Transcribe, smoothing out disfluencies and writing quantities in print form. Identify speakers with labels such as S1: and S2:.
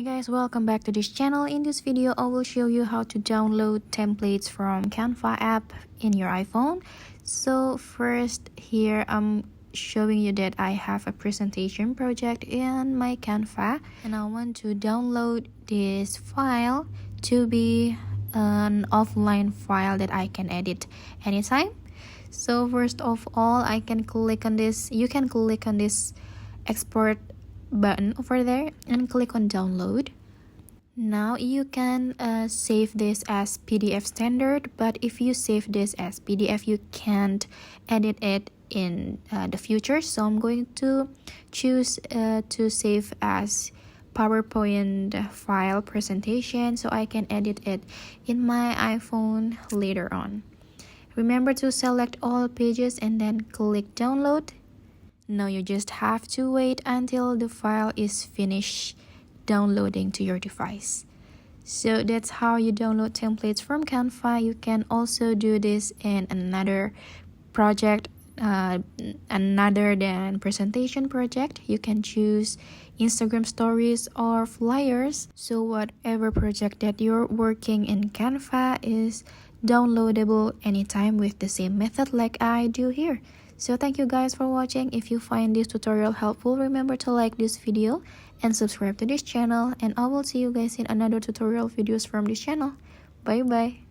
S1: Hi guys, welcome back to this channel. In this video, I will show you how to download templates from Canva app in your iPhone. So first, here I'm showing you that I have a presentation project in my Canva and I want to download this file to be an offline file that I can edit anytime. So first of all, I can click on this. You can click on this export button over there and click on download. Now you can save this as PDF standard, but if you save this as PDF, you can't edit it in the future. So I'm going to choose to save as PowerPoint file presentation so I can edit it in my iPhone later on. Remember to select all pages and then click download. Now you just have to wait until the file is finished downloading to your device. So that's how you download templates from Canva. You can also do this in another project, another than presentation project. You can choose Instagram stories or flyers. So whatever project that you're working in Canva is downloadable anytime with the same method like I do here. So thank you guys for watching. If you find this tutorial helpful, remember to like this video and subscribe to this channel. And I will see you guys in another tutorial videos from this channel. Bye bye.